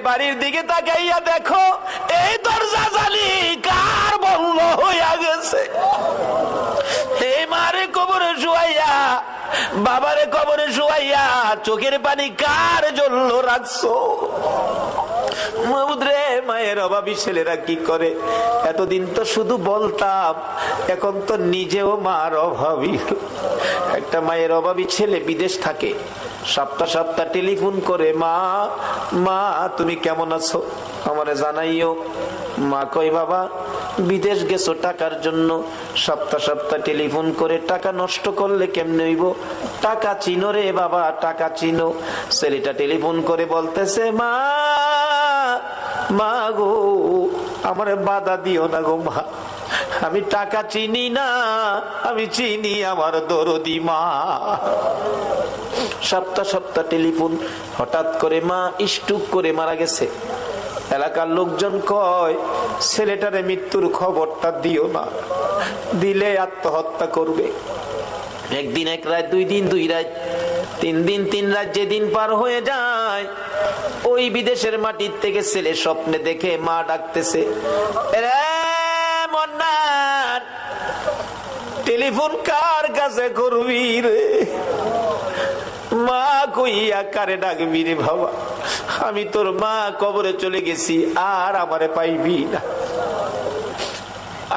বাড়ির দিকে তাকাইয়া দেখো এই দরজা জালি কার বন্ধ হইয়া গেছে। এই মারে কবরে শুয়াইয়া, বাবারে কবরে শুয়াইয়া চোখের পানি কার জন্য রাখছো? মাহমুদরে, মায়ের অভাবী ছেলেরা কি করে? এতদিন তো শুধু বলতাম, এখন তো নিজেও মার অভাবী। একটা মায়ের অভাবী ছেলে বিদেশ থাকে, সপ্তাহ সপ্তাহ টেলিফোন করে, মা মা তুমি কেমন আছো, আমারে জানাইও। মা কই, বাবা বিদেশ গেছো টাকার জন্য, সপ্তাহ সপ্তাহ টেলিফোন করে টাকা নষ্ট করলে কেমনে হইব? টাকা চিনো রে বাবা, টাকা চিনো। ছেলেটা টেলিফোন করে বলতেছে, মা মা গো আমারে বাধা দিও না গো মা, আমি টাকা চিনি না, আমি চিনি আমার দরদি মা। সপ্তাহ সপ্তাহ টেলিফোন, হঠাৎ করে মা স্ট্রোক করে মারা গেছে। এলাকার লোকজন কয়, ছেলেটারে মৃত্যুর খবরটা দিও না, দিলে আত্মহত্যা করবে। একদিন এক রাত, দুই দিন দুই রাত, তিন দিন তিন রাত, যেদিন পার হয়ে যায়, ওই বিদেশের মাটির থেকে ছেলে স্বপ্নে দেখে মা ডাকতেছে, রে মন্নান, টেলিফোন কার কাছে করবি রে? মা কইয়া কারে ডাকবি রে বাবা, আমি তোর মা, কবরে চলে গেছি, আর আমারে পাইবি না।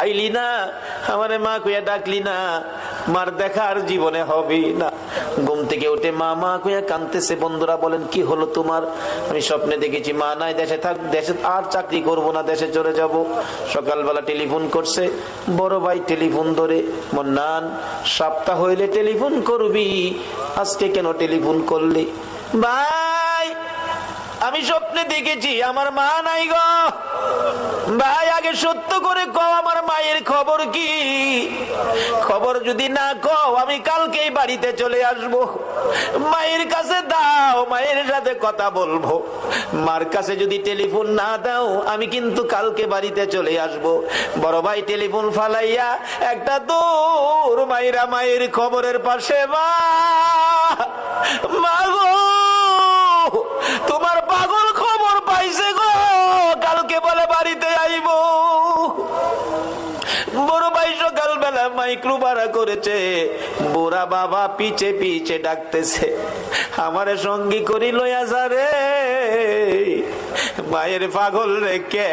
আইলি না, আমারে মা কইয়া ডাকলি না, মার দেখা আর জীবনে হবে না। ঘুম থেকে উঠে মা মা কইয়া কাঁদতেছে। বন্ধুরা বলেন, কি হলো তোমার? আমি স্বপ্নে দেখেছি মা নাই, দেশে থাক, দেশে আর চাকরি করব না, দেশে চলে যাব। সকালবেলা টেলিফোন করছে, বড় ভাই টেলিফোন ধরে, মন্নান সপ্তাহ হইলে টেলিফোন করবি, আজকে কেন টেলিফোন করলি? ভাই আমি স্বপ্নে দেখেছি আমার মা নাই গো। ভাই আগে সত্য করে কও, আমার মায়ের খবর কি? খবর যদি না কও, আমি কালকেই বাড়িতে চলে আসব। মায়ের কাছে দাও, মায়ের সাথে কথা বলবো। মার কাছে যদি টেলিফোন না দাও, আমি কিন্তু কালকে বাড়িতে চলে আসব। বড় ভাই টেলিফোন ফালাইয়া একটা দৌড় মাইরা মায়ের খবরের পাশে, মা মা গো তোমার পাগল খবর পাইছে গো, কালকে বলে বাড়িতে আইব। বড় ভাই সকালবেলা মাইক্রো ভাড়া করেছে, বুড়া বাবা পিছে পিছে ডাকতেছে, আমারে সঙ্গী করি লইয়া যা রে, মায়ের পাগল রেখে।